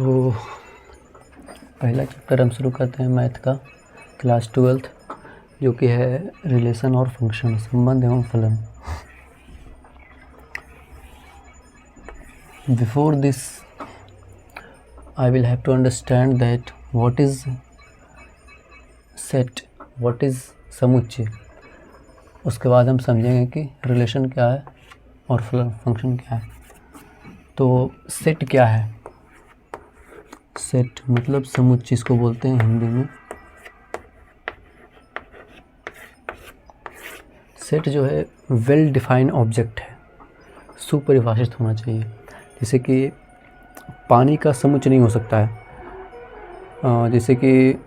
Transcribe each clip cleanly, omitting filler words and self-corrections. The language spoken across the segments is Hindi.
तो पहला चैप्टर हम शुरू करते हैं मैथ का, क्लास 12th, जो कि है रिलेशन और फंक्शन, संबंध एवं फलन। Before this I will have to understand that what is set, what is समुच्चय। उसके बाद हम समझेंगे कि रिलेशन क्या है और फंक्शन क्या है। तो सेट क्या है? सेट मतलब समुच्चय, इसको बोलते हैं हिंदी में। सेट जो है वेल डिफाइंड ऑब्जेक्ट है, सुपरिभाषित होना चाहिए। जैसे कि पानी का समुच्चय नहीं हो सकता है, जैसे कि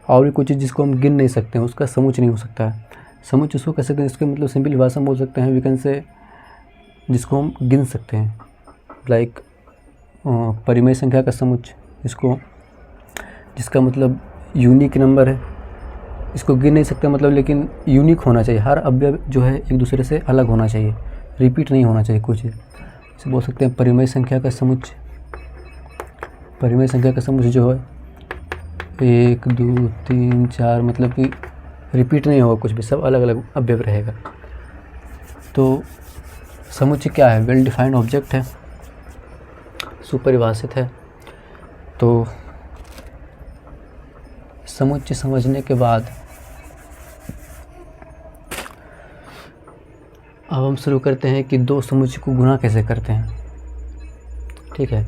और भी कुछ चीज़ जिसको हम गिन नहीं सकते हैं, उसका समुच्चय नहीं हो सकता है। समुच्चय उसको कह सकते हैं, इसके मतलब सिंपल भाषा में बोल सकते हैं, वी कैन से, जिसको हम गिन सकते हैं, लाइक परिमेय संख्या का समुच्चय, जिसका मतलब यूनिक नंबर है। इसको गिन नहीं सकते मतलब, लेकिन यूनिक होना चाहिए। हर अवयव जो है एक दूसरे से अलग होना चाहिए, रिपीट नहीं होना चाहिए कुछ। इसे बोल सकते हैं परिमेय संख्या का समुच्चय। परिमेय संख्या का समुच्चय जो है 1 2 3 4, मतलब कि रिपीट नहीं होगा कुछ भी, सब अलग अलग अवयव रहेगा। तो समुच्चय क्या है? वेल डिफाइंड ऑब्जेक्ट है, सुपरिभाषित है। तो समुच्चय समझने के बाद अब हम शुरू करते हैं कि दो समुच्चय को गुणा कैसे करते हैं। ठीक है,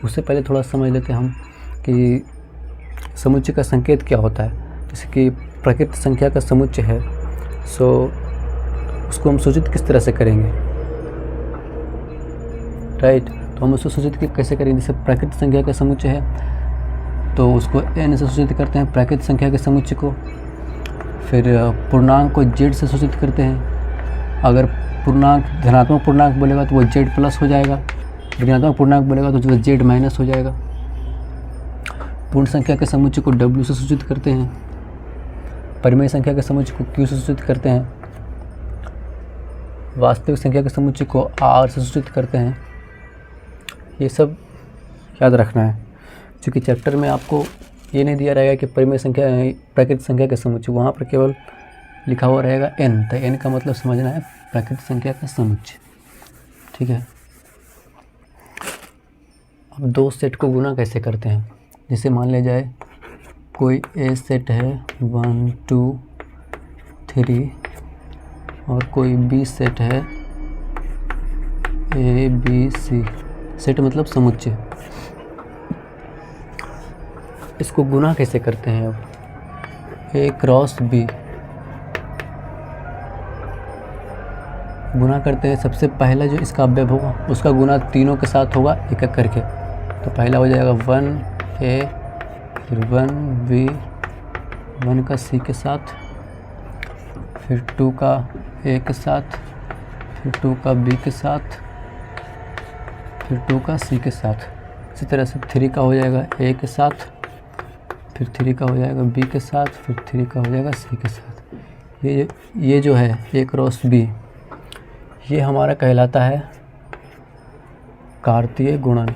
उससे पहले थोड़ा समझ लेते हैं हम कि समुच्चय का संकेत क्या होता है। जैसे कि प्रकृत संख्या का समुच्चय है, सो उसको हम सूचित किस तरह से करेंगे, राइट। तो हम उसको सूचित कैसे करेंगे? जैसे प्राकृत संख्या का समुच्चय है तो उसको n से सूचित करते हैं, प्राकृत संख्या के समुच्चय को। फिर पूर्णांक को z से सूचित करते हैं। अगर पूर्णांक धनात्मक पूर्णांक बोलेगा तो वो z प्लस हो जाएगा, ऋणात्मक पूर्णांक बोलेगा तो जो z माइनस हो जाएगा। पूर्ण संख्या के समुच्चय को w से सूचित करते हैं। परिमेय संख्या के समुच्चय को q से सूचित करते हैं। वास्तविक संख्या के समुच्चय को r से सूचित करते हैं। ये सब याद रखना है, क्योंकि चैप्टर में आपको ये नहीं दिया रहेगा कि परिमेय संख्या प्राकृत संख्या के समुच्चय, वहाँ पर केवल लिखा हुआ रहेगा n। तो n का मतलब समझना है प्राकृत संख्या का समुच्चय। ठीक है, अब दो सेट को गुणा कैसे करते हैं? जैसे मान लिया जाए कोई ए सेट है 1 2 3 और कोई बी सेट है ए बी सी। सेट मतलब समुच्चय। इसको गुणा कैसे करते हैं? अब ए क्रॉस बी गुणा करते हैं। सबसे पहला जो इसका अवयव होगा उसका गुणा तीनों के साथ होगा, एक एक करके। तो पहला हो जाएगा 1a, फिर 1b, 1 का c के साथ, फिर 2 का a के साथ, फिर 2 का b के साथ, फिर 2 का c के साथ। इसी तरह से 3 का हो जाएगा a के साथ, फिर 3 का हो जाएगा b के साथ, फिर 3 का हो जाएगा c के साथ। ये जो है a क्रॉस b, ये हमारा कहलाता है कार्तीय गुणन।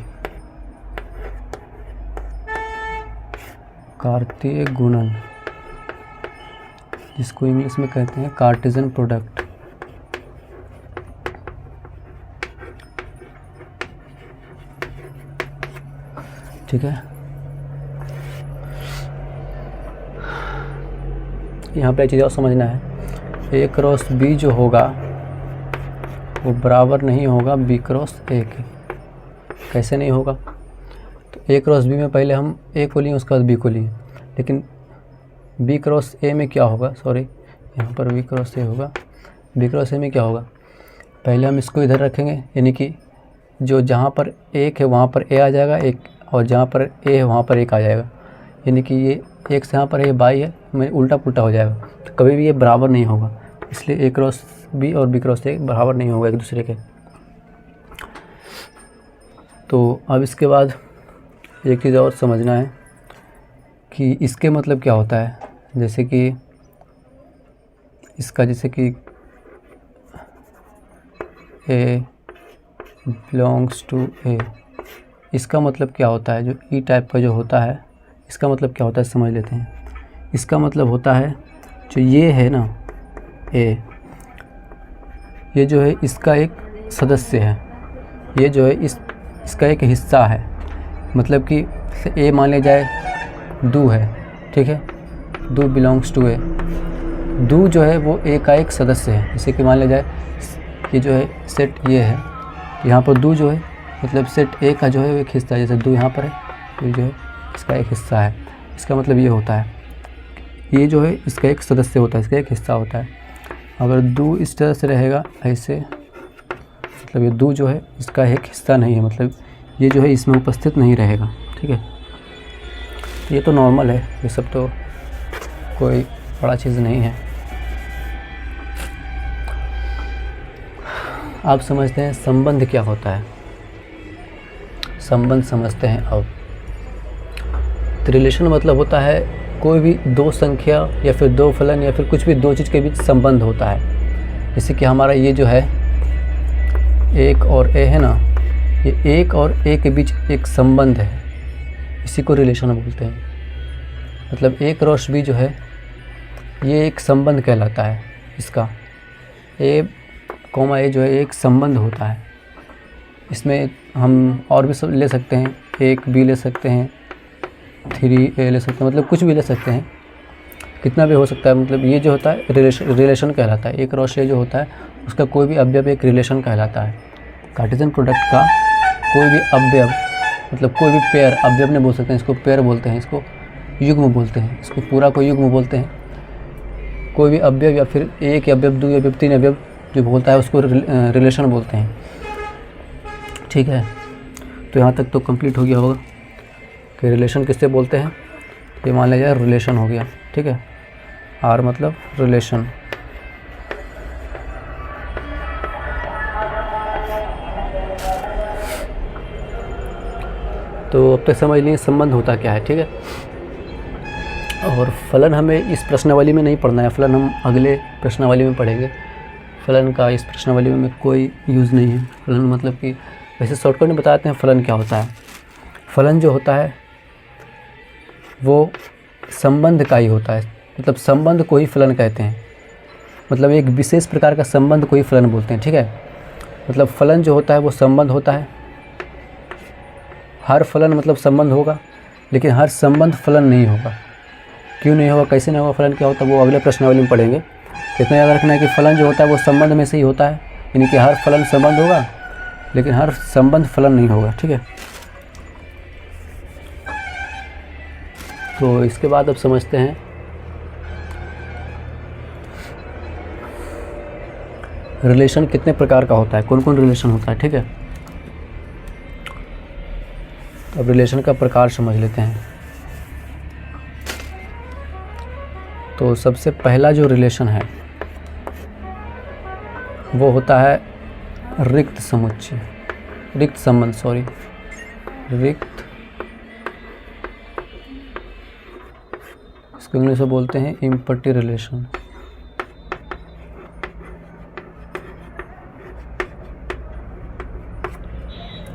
कार्तीय गुणन, जिसको इंग्लिश में कहते हैं कार्टेशियन प्रोडक्ट। ठीक है, यहाँ पे एक चीज़ और समझना है। ए क्रॉस बी जो होगा वो बराबर नहीं होगा बी क्रॉस ए के। कैसे नहीं होगा? तो ए क्रॉस बी में पहले हम ए को लिए, उसके बाद बी को लिए, लेकिन बी क्रॉस ए में क्या होगा, सॉरी यहाँ पर बी क्रॉस ए होगा। बी क्रॉस ए में क्या होगा? पहले हम इसको इधर रखेंगे, यानी कि जो जहाँ पर एक है वहाँ पर ए आ जाएगा एक, और जहाँ पर ए है वहाँ पर एक आ जाएगा। यानी कि ये एक से यहाँ पर ये बाई है, मैं उल्टा पुल्टा हो जाएगा। तो कभी भी ये बराबर नहीं होगा, इसलिए ए क्रॉस बी और बी क्रॉस ए बराबर नहीं होगा एक दूसरे के। तो अब इसके बाद एक चीज़ और समझना है कि इसके मतलब क्या होता है। जैसे कि इसका, जैसे कि A belongs to A, इसका मतलब क्या होता है, जो ई टाइप का जो होता है इसका मतलब क्या होता है समझ लेते हैं। इसका मतलब होता है जो ये है ना ए, ये जो है इसका एक सदस्य है, ये जो है इसका एक हिस्सा है। मतलब कि ए मान लिया जाए दू है, ठीक है, दू बिलोंग्स टू ए। दू जो है वो ए का एक सदस्य है। जैसे कि मान लिया जाए ये जो है सेट ये है, यहाँ पर दू जो है मतलब सेट ए का जो है एक हिस्सा है। जैसे दू यहाँ पर है, ये जो है इसका एक हिस्सा है। इसका मतलब ये होता है, ये जो है इसका एक सदस्य होता है, इसका एक हिस्सा होता है। अगर दू इस तरह से रहेगा ऐसे, मतलब ये दू जो है इसका एक हिस्सा नहीं है, मतलब ये जो है इसमें उपस्थित नहीं रहेगा, ठीक है। ये तो नॉर्मल है, ये सब तो कोई बड़ा चीज़ नहीं है। आप समझते हैं संबंध क्या होता है, संबंध समझते हैं अब। तो रिलेशन मतलब होता है कोई भी दो संख्या या फिर दो फलन या फिर कुछ भी दो चीज़ के बीच संबंध होता है। जैसे कि हमारा ये जो है एक और ए है ना, ये एक और ए के बीच एक संबंध है, इसी को रिलेशन बोलते हैं। मतलब ए क्रॉस बी जो है ये एक संबंध कहलाता है। इसका ए कॉमा ए जो है एक संबंध होता है। इसमें हम और भी सब ले सकते हैं, एक बी ले सकते हैं, 3a ले सकते हैं, मतलब कुछ भी ले सकते हैं, कितना भी हो सकता है। मतलब ये जो होता है रिलेशन कहलाता है। एक क्रॉस ए जो होता है उसका कोई भी अवयव एक रिलेशन कहलाता है। कार्टेशियन प्रोडक्ट का कोई भी अवयव, मतलब कोई भी पेयर, अवयव नहीं बोल सकते हैं, इसको पेयर बोलते हैं, इसको युग्म बोलते हैं, इसको पूरा को युग्म बोलते हैं। कोई भी अवयव या फिर एक अवयव, दो अवयव, तीन अवयव जो बोलता है उसको रिलेशन बोलते हैं, ठीक है। तो यहाँ तक तो कंप्लीट हो गया होगा कि रिलेशन किससे बोलते हैं। ये मान लिया जाए रिलेशन हो गया, ठीक है। आर मतलब रिलेशन। तो अब तक समझ लिए संबंध होता क्या है, ठीक है। और फलन हमें इस प्रश्नावली में नहीं पढ़ना है, फलन हम अगले प्रश्नावली में पढ़ेंगे। फलन का इस प्रश्नावली में कोई यूज़ नहीं है। फलन मतलब कि वैसे शॉर्टकट में बताते हैं फलन क्या होता है। फलन जो होता है वो संबंध का ही होता है, मतलब संबंध को ही फलन कहते हैं। मतलब एक विशेष प्रकार का संबंध को ही फलन बोलते हैं, ठीक है। मतलब फलन जो होता है वो संबंध होता है। हर फलन मतलब संबंध होगा, लेकिन हर संबंध फलन नहीं होगा। क्यों नहीं होगा, कैसे नहीं होगा, फलन क्या होता है वो अगले प्रश्नावली में पढ़ेंगे। इतना याद रखना है कि फलन जो होता है वो संबंध में से ही होता है, यानी कि हर फलन संबंध होगा लेकिन हर संबंध फलन नहीं होगा, ठीक है। तो इसके बाद अब समझते हैं रिलेशन कितने प्रकार का होता है, कौन कौन रिलेशन होता है, ठीक है। तो अब रिलेशन का प्रकार समझ लेते हैं। तो सबसे पहला जो रिलेशन है वो होता है रिक्त समुच्चय, रिक्त संबंध, सॉरी, रिक्त, इसको इंग्लिश में बोलते हैं एम्प्टी रिलेशन।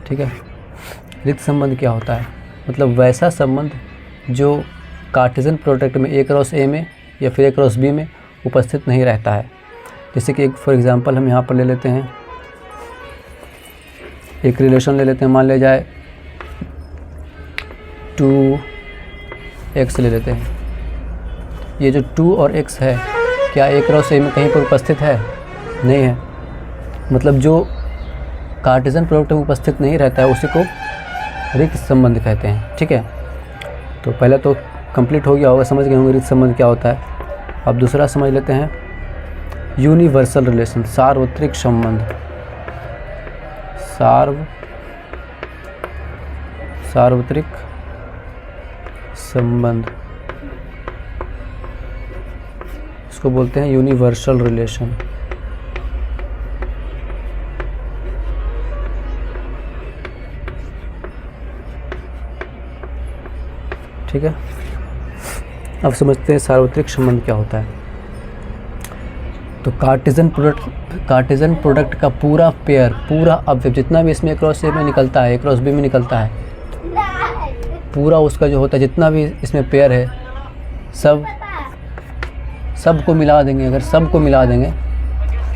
ठीक है। रिक्त संबंध क्या होता है, मतलब वैसा संबंध जो कार्टेशियन प्रोडक्ट में ए क्रॉस ए में या फिर ए क्रॉस बी में उपस्थित नहीं रहता है। जैसे कि एक फॉर एग्जांपल हम यहाँ पर ले लेते हैं, एक रिलेशन ले लेते हैं, मान लिया जाए 2x ले लेते हैं। ये जो 2 और x है क्या ए क्रॉस ए में कहीं पर उपस्थित है, नहीं है। मतलब जो कार्टेशियन प्रोडक्ट में उपस्थित नहीं रहता है उसी को रिक्त संबंध कहते हैं, ठीक है। तो पहला तो कंप्लीट हो गया होगा, समझ गए होंगे रिक्त संबंध क्या होता है। अब दूसरा समझ लेते हैं यूनिवर्सल रिलेशन, सार्वत्रिक संबंध, सार्वत्रिक संबंध, इसको बोलते हैं यूनिवर्सल रिलेशन। ठीक है। अब समझते हैं सार्वत्रिक संबंध क्या होता है। तो कार्टेशियन प्रोडक्ट का पूरा पेयर, पूरा अवयव जितना भी इसमें क्रॉस ए में निकलता है, क्रॉस बी में निकलता है, पूरा उसका जो होता है जितना भी इसमें पेयर है सबको मिला देंगे। अगर सबको मिला देंगे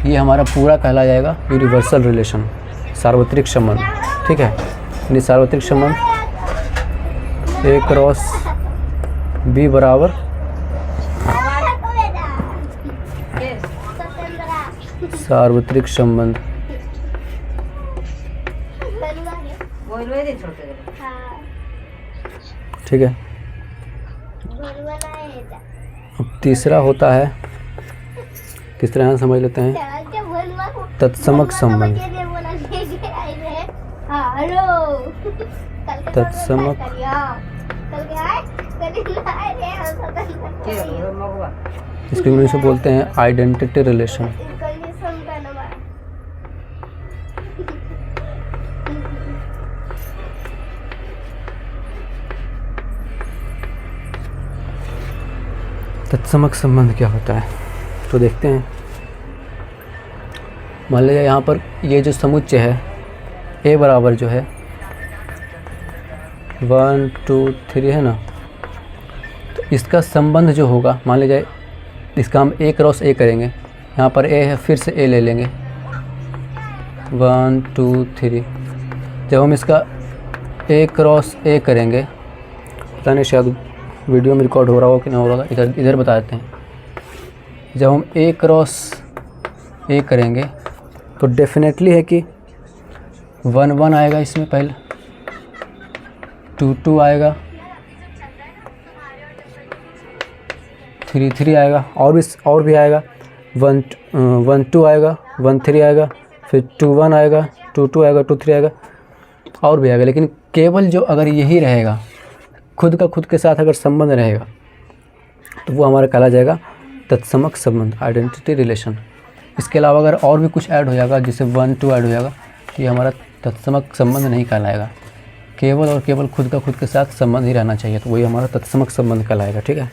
ये हमारा पूरा कहला जाएगा यूनिवर्सल रिलेशन, सार्वत्रिक संबंध। ठीक है, यानी सार्वत्रिक संबंध ए क्रॉस बी बराबर सार्वत्रिक संबंध। ठीक है, अब तीसरा होता है, तीसरा यहाँ समझ लेते हैं तत्समक संबंध। तत्समक इसको इंग्लिश में बोलते हैं आइडेंटिटी रिलेशन। तत्समक संबंध क्या होता है तो देखते हैं। मान लीजिए यहाँ पर ये जो समुच्चय है ए बराबर जो है 1 2 3 है ना, तो इसका संबंध जो होगा, मान लीजिए इसका हम ए क्रॉस ए करेंगे, यहाँ पर ए है, फिर से ए ले लेंगे 1 2 3। जब हम इसका ए क्रॉस ए करेंगे, पता नहीं शायद वीडियो में रिकॉर्ड हो रहा हो कि नहीं हो रहा था, इधर बता देते हैं। जब हम ए क्रॉस ए करेंगे तो डेफिनेटली है कि 1 1 आएगा, इसमें पहले 2 2 आएगा, 3 3 आएगा, और भी आएगा, 1 2 आएगा, 1 3 आएगा, फिर 2 1 आएगा, 2 2 आएगा, 2 3 आएगा, और भी आएगा। लेकिन केवल जो अगर यही रहेगा, खुद के साथ अगर संबंध रहेगा तो वो हमारा कहला जाएगा तत्समक संबंध, आइडेंटिटी रिलेशन। इसके अलावा अगर और भी कुछ ऐड हो जाएगा, जैसे 1 2 ऐड हो जाएगा, तो ये हमारा तत्समक संबंध नहीं कहलाएगा। केवल और केवल खुद के साथ संबंध ही रहना चाहिए, तो वही हमारा तत्समक संबंध कहलाएगा। ठीक है,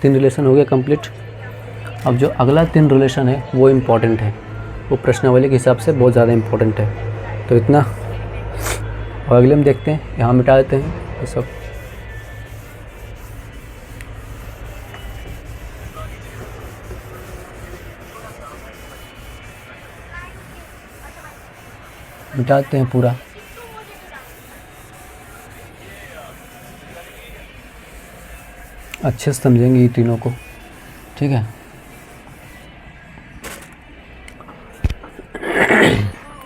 3 रिलेशन हो गया कंप्लीट। अब जो अगला 3 रिलेशन है वो इम्पॉर्टेंट है, वो प्रश्नावली के हिसाब से बहुत ज़्यादा इम्पॉर्टेंट है। तो इतना, और अगले में देखते हैं, यहाँ मिटा देते हैं ये सब। मिटाते हैं पूरा। अच्छे से समझेंगे ये तीनों को। ठीक है,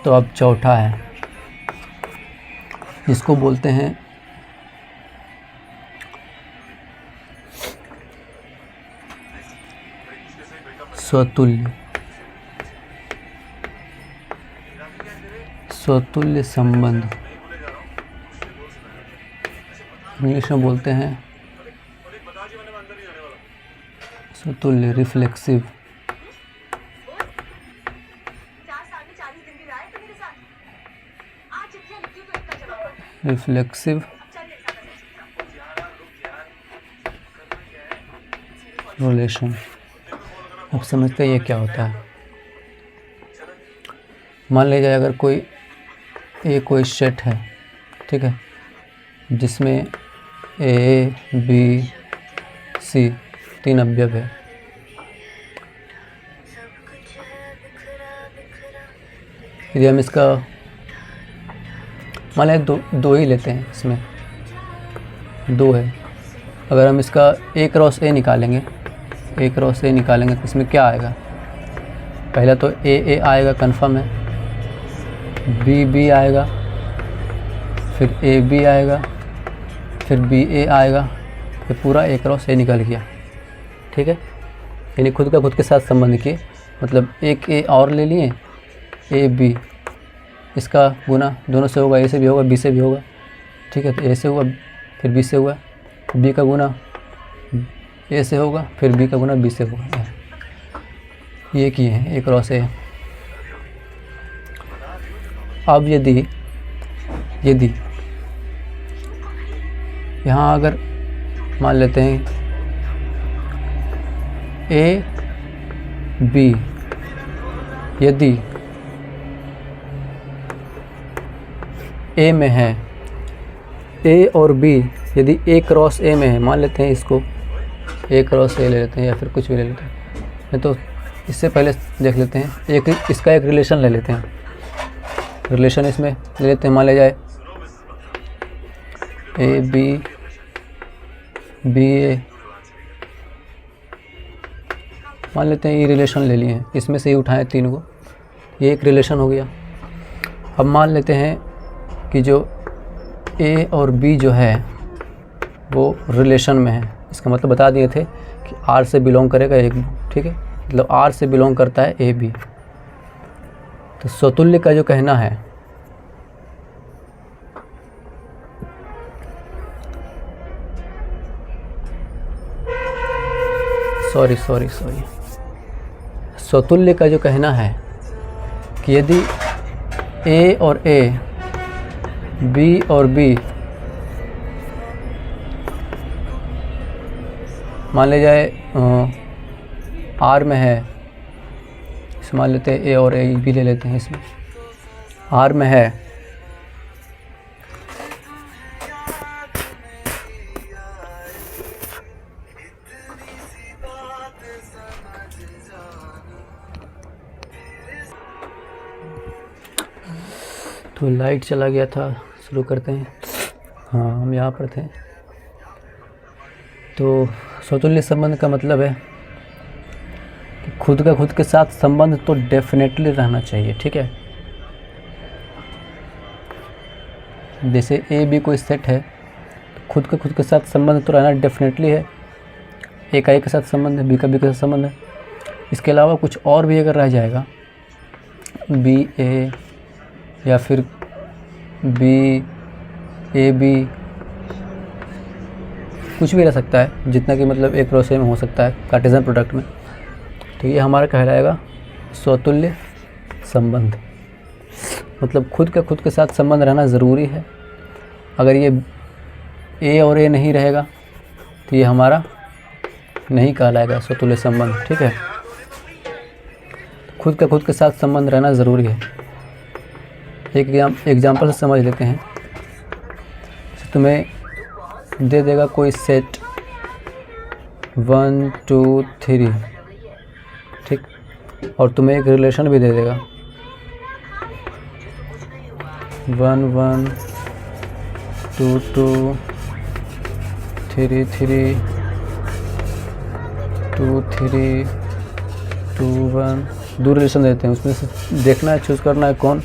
तो अब चौथा है, जिसको बोलते हैं स्वतुल्य संबंध। इंग्लिश में बोलते हैं स्वतुल्य, रिफ्लेक्सिव रिलेशन। अब समझते हैं ये क्या होता है। मान लीजिए अगर कोई सेट है, ठीक है, जिसमें ए बी सी 3 अवयव है। यदि हम इसका मान लीजिए दो ही लेते हैं, इसमें 2 है, अगर हम इसका ए क्रॉस ए निकालेंगे, तो इसमें क्या आएगा? पहला तो ए आएगा, कन्फर्म है, बी आएगा, फिर ए बी आएगा, फिर बी ए आएगा, फिर पूरा ए क्रॉस ए निकल गया। ठीक है, यानी खुद के साथ संबंध किए, मतलब एक ए और ले लिए, ए बी, इसका गुना दोनों से होगा, ए से भी होगा, बी से भी होगा। ठीक है, तो ए से हुआ, फिर बी से हुआ, बी का गुना ए से होगा, फिर बी का गुना बी से होगा। ये किए हैं ए क्रॉस ए। अब यदि यहाँ अगर मान लेते हैं ए बी यदि ए में है, ए और बी यदि ए क्रॉस ए में है, मान लेते हैं इसको ए क्रॉस ए ले लेते हैं या फिर कुछ भी ले लेते हैं, तो इससे पहले देख लेते हैं इसका एक रिलेशन ले लेते हैं। रिलेशन इसमें ले लेते हैं, मान लिया जाए ए बी ए, मान लेते हैं ये रिलेशन ले लिए हैं, इसमें से ही उठाएं तीन को, ये एक रिलेशन हो गया। अब मान लेते हैं कि जो ए और बी जो है वो रिलेशन में है, इसका मतलब बता दिए थे कि आर से बिलोंग करेगा एक, ठीक है, मतलब आर से बिलोंग करता है ए बी। तो स्वतुल्य का जो कहना है, सॉरी स्वतुल्य का जो कहना है कि यदि ए और ए, बी और बी, मान ले जाए आर में है, इस मान लेते हैं ए और ए भी ले लेते हैं, इसमें आर में है, तो लाइट चला गया था, शुरू करते हैं। हाँ, हम यहाँ पर थे। तो स्वतुल्य संबंध का मतलब है कि खुद का खुद के साथ संबंध तो डेफिनेटली रहना चाहिए, ठीक है। जैसे ए बी कोई सेट है, तो खुद का खुद के साथ संबंध तो रहना डेफिनेटली है। ए का ए के साथ संबंध है, बी का बी के साथ संबंध है। इसके अलावा कुछ और भी अगर रह जाएगा, बी ए या फिर बी ए बी, कुछ भी रह सकता है, जितना कि मतलब एक क्रॉस ए में हो सकता है कार्टेशियन प्रोडक्ट में, तो ये हमारा कहलाएगा स्वतुल्य संबंध। मतलब खुद का खुद के साथ संबंध रहना ज़रूरी है। अगर ये ए और ए नहीं रहेगा तो ये हमारा नहीं कहलाएगा स्वतुल्य संबंध, ठीक है। खुद का खुद के साथ संबंध रहना ज़रूरी है। एक एग्जाम्पल से समझ लेते हैं। तुम्हें दे देगा कोई सेट 1 2 3, ठीक, और तुम्हें एक रिलेशन भी दे देगा 1 1 2 2 3 3 2 3 2 1, दो रिलेशन देते हैं। उसमें से देखना है, चूज़ करना है कौन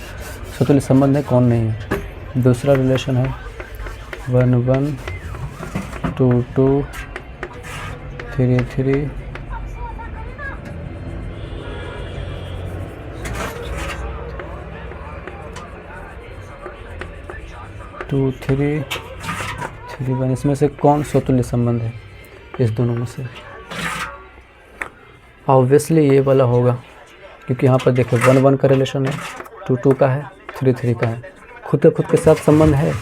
स्वतुल्य संबंध है कौन नहीं है। दूसरा रिलेशन है 1 1 2 2 3 3 2 3 3 1। इसमें से कौन स्वतुल्य संबंध है इस दोनों में से? ऑब्वियसली ये वाला होगा, क्योंकि यहाँ पर देखो 1 1 का रिलेशन है, 2 2 का है, 3 3 का है। खुद के साथ संबंध है,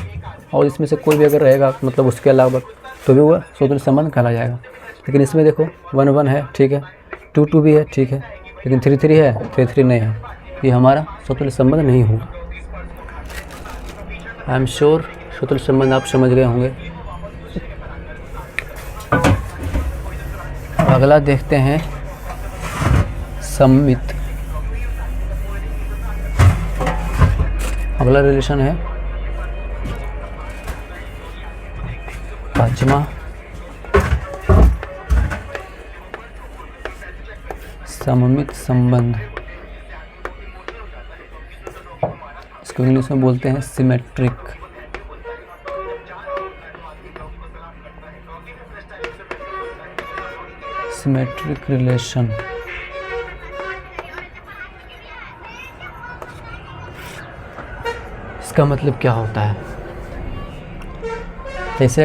और इसमें से कोई भी अगर रहेगा मतलब उसके अलावा तो भी वह स्वतुल्य संबंध कहला जाएगा। लेकिन इसमें देखो 1 1 है, ठीक है, 2 2 भी है, ठीक है, लेकिन 3 3 है, 3 3 नहीं है, ये हमारा स्वतुल्य संबंध नहीं होगा। आई एम श्योर स्वतुल्य संबंध आप समझ गए होंगे। अगला देखते हैं सममित। अगला रिलेशन है 5वां सममित संबंध। इसको इंग्लिश में बोलते हैं सिमेट्रिक। Symmetric relation. इसका मतलब क्या होता है? जैसे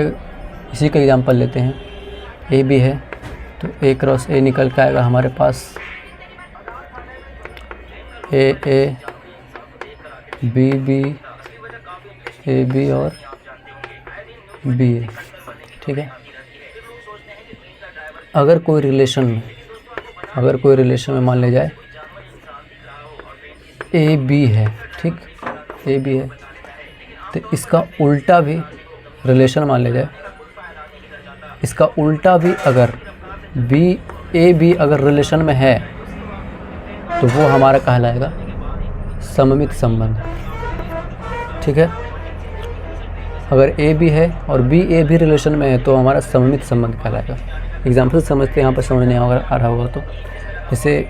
इसी का एग्जांपल लेते हैं, ए बी है तो ए क्रॉस ए निकल के आएगा हमारे पास A A B B A B और बी ए, ठीक है। अगर कोई रिलेशन में अगर कोई रिलेशन में मान ले जाए ए बी है, ठीक, ए बी है, तो इसका उल्टा भी रिलेशन मान ले जाए, इसका उल्टा भी अगर बी ए बी अगर रिलेशन में है तो वो हमारा कहलाएगा सममित संबंध, ठीक है। अगर ए बी है और बी ए भी रिलेशन में है तो हमारा सममित संबंध कहलाएगा। एग्जाम्पल समझते हैं, यहाँ पर समझ नहीं आ रहा होगा तो, जैसे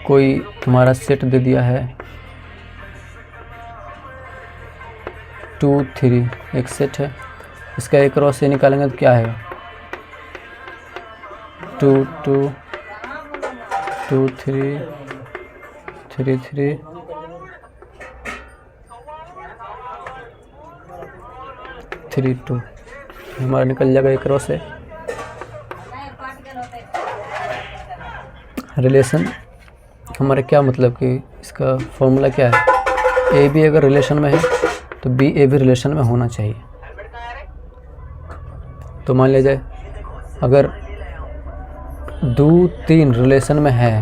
कोई तुम्हारा सेट दे दिया है 2 3, एक सेट है, इसका एक क्रॉस से निकालेंगे तो क्या आएगा 2 2 2 3 3 3 3 2, हमारा निकल जाएगा एक क्रॉस से। रिलेशन हमारा क्या मतलब कि इसका फॉर्मूला क्या है, ए बी अगर रिलेशन में है तो बी ए भी रिलेशन में होना चाहिए। तो मान लिया जाए अगर 2 3 रिलेशन में है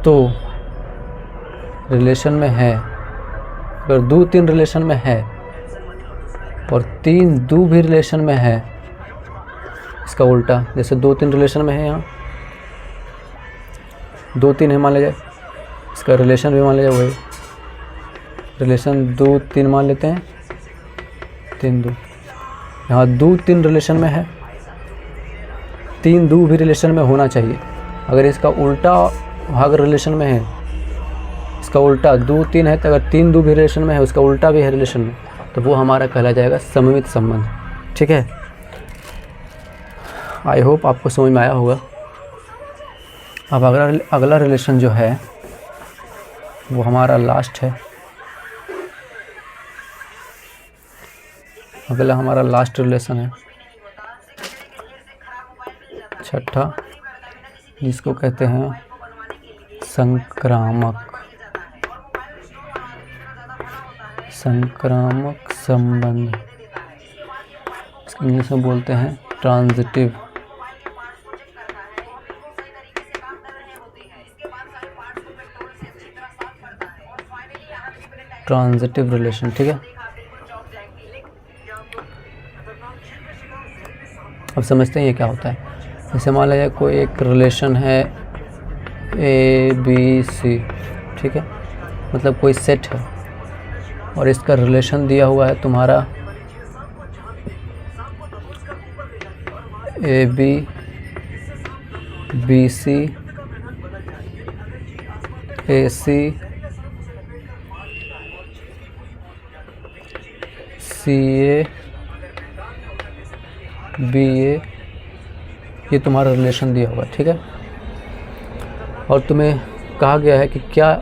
तो रिलेशन में है, अगर 2 3 रिलेशन में है और 3 2 भी रिलेशन में है, इसका उल्टा, जैसे 2 3 रिलेशन में है, यहाँ 2 3 है मान लिया जाए, इसका रिलेशन भी मान लिया जाए वही रिलेशन 2 3 मान लेते हैं, 3 2, यहाँ 2 3 रिलेशन में है, 3 2 भी रिलेशन में होना चाहिए। अगर इसका उल्टा भाग रिलेशन में है, इसका उल्टा 2 3 है, तो अगर 3 2 भी रिलेशन में है, उसका उल्टा भी है रिलेशन में, तो वो हमारा कहला जाएगा सममित संबंध, ठीक है। आई होप आपको समझ में आया होगा। अब अगला रिलेशन जो है वो हमारा लास्ट है, अगला हमारा लास्ट रिलेशन है, छठा, जिसको कहते हैं संक्रामक संबंध, इंग्लिश में बोलते हैं ट्रांजिटिव रिलेशन, ठीक है। अब समझते हैं ये क्या होता है। जैसे मान लीजिए कोई एक रिलेशन है ए बी सी, ठीक है, मतलब कोई सेट है और इसका रिलेशन दिया हुआ है तुम्हारा A B B C A C C A B A, ये तुम्हारा रिलेशन दिया हुआ है, ठीक है। और तुम्हें कहा गया है कि क्या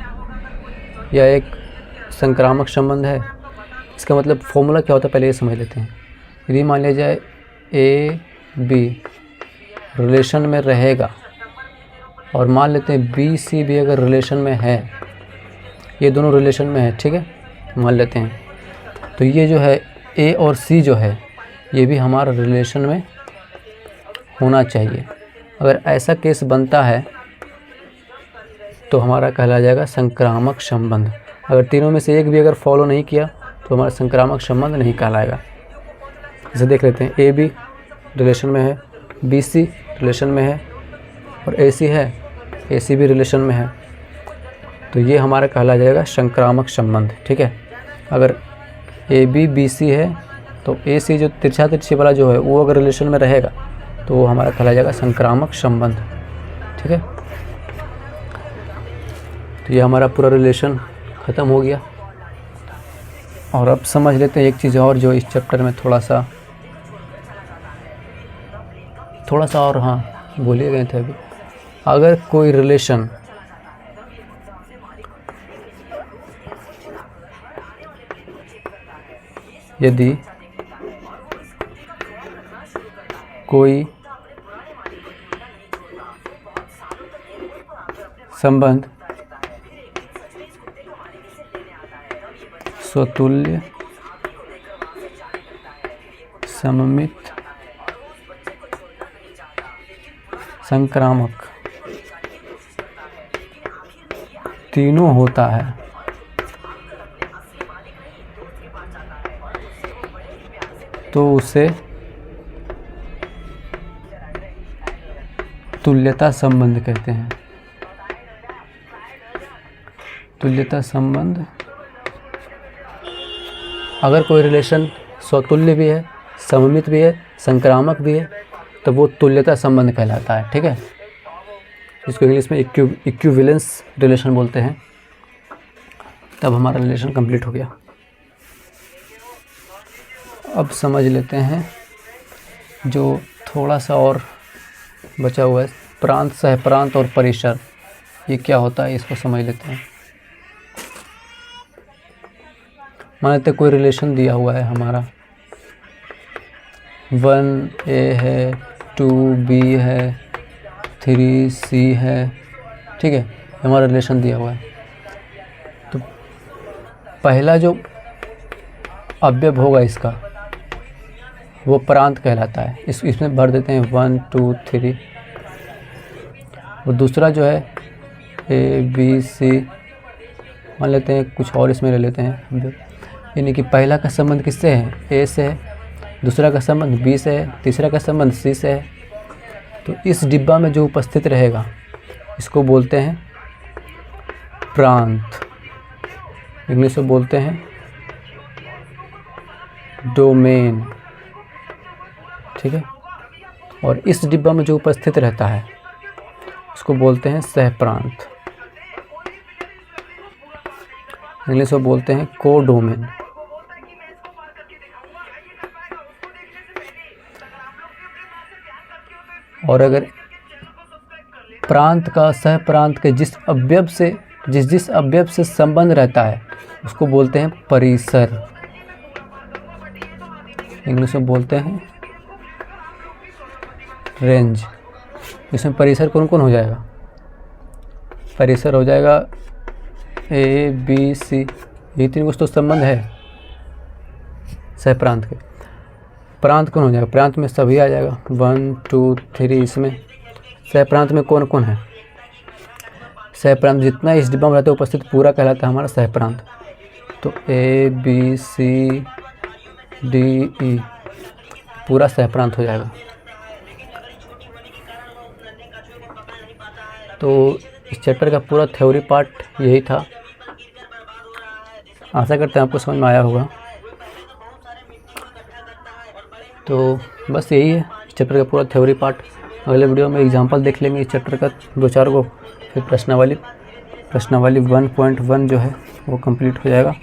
यह एक संक्रामक संबंध है। इसका मतलब फॉर्मूला क्या होता है पहले ये समझ लेते हैं। यदि मान लिया जाए ए बी रिलेशन में रहेगा और मान लेते हैं बी सी भी अगर रिलेशन में है, ये दोनों रिलेशन में है, ठीक है, मान लेते हैं, तो ये जो है ए और सी जो है ये भी हमारा रिलेशन में होना चाहिए। अगर ऐसा केस बनता है तो हमारा कहला जाएगा संक्रामक संबंध। अगर तीनों में से एक भी अगर फॉलो नहीं किया तो हमारा संक्रामक संबंध नहीं कहलाएगा। जैसे देख लेते हैं, ए बी रिलेशन में है, बी सी रिलेशन में है और ए सी है, ए सी भी रिलेशन में है, तो ये हमारा कहला जाएगा संक्रामक संबंध, ठीक है। अगर ए बी बी सी है तो ए सी जो तिरछा तिरछी वाला जो है वो अगर रिलेशन में रहेगा तो वो हमारा कहला जाएगा संक्रामक संबंध, ठीक है। तो ये हमारा पूरा रिलेशन ख़त्म हो गया। और अब समझ लेते हैं एक चीज़ और जो इस चैप्टर में थोड़ा सा और, हाँ बोले गए थे अभी। अगर कोई रिलेशन यदि कोई संबंध स्वतुल्य सममित संक्रामक तीनों होता है तो उसे तुल्यता संबंध कहते हैं। तुल्यता संबंध, अगर कोई रिलेशन स्वतुल्य भी है, सममित भी है, संक्रामक भी है तो वो तुल्यता संबंध कहलाता है। ठीक है, इसको इंग्लिश में इक्विवेलेंस रिलेशन बोलते हैं। तब हमारा रिलेशन कंप्लीट हो गया। अब समझ लेते हैं जो थोड़ा सा और बचा हुआ है, प्रांत, सहप्रांत और परिसर, ये क्या होता है इसको समझ लेते हैं। मान लेते कोई रिलेशन दिया हुआ है हमारा, 1A है, 2B है, 3C है। ठीक है, हमारा रिलेशन दिया हुआ है तो पहला जो अवयव होगा इसका वो प्रांत कहलाता है। इसमें भर देते हैं 1 2 3। और दूसरा जो है ABC, मान लेते हैं कुछ और इसमें ले लेते हैं, यानी कि पहला का संबंध किससे है? A से है, दूसरा का संबंध B से है, तीसरा का संबंध C से है। तो इस डिब्बा में जो उपस्थित रहेगा इसको बोलते हैं प्रांत, इंग्लिश में बोलते हैं डोमेन। ठीक है, और इस डिब्बा में जो उपस्थित रहता है उसको बोलते हैं सहप्रांत, इंग्लिश में बोलते हैं कोडोमेन। और अगर प्रांत का सहप्रांत के जिस अवयव से संबंध रहता है उसको बोलते हैं परिसर, इंग्लिश में बोलते हैं रेंज। इसमें परिसर कौन कौन हो जाएगा? परिसर हो जाएगा ABC, ये तीन कुछ तो संबंध है सहप्रांत के। प्रांत कौन हो जाएगा? प्रांत में सभी आ जाएगा, 1 2 3। इसमें सहप्रांत में कौन कौन है? सहप्रांत जितना इस डिब्बा में रहता है उपस्थित पूरा कहलाता है हमारा सहप्रांत। तो ABCDE पूरा सहप्रांत हो जाएगा। तो इस चैप्टर का पूरा थ्योरी पार्ट यही था। आशा करते हैं आपको समझ में आया होगा। तो बस यही है इस चैप्टर का पूरा थ्योरी पार्ट। अगले वीडियो में एग्जांपल देख लेंगे इस चैप्टर का 2-4 को, फिर प्रश्नावली 1.1 जो है वो कंप्लीट हो जाएगा।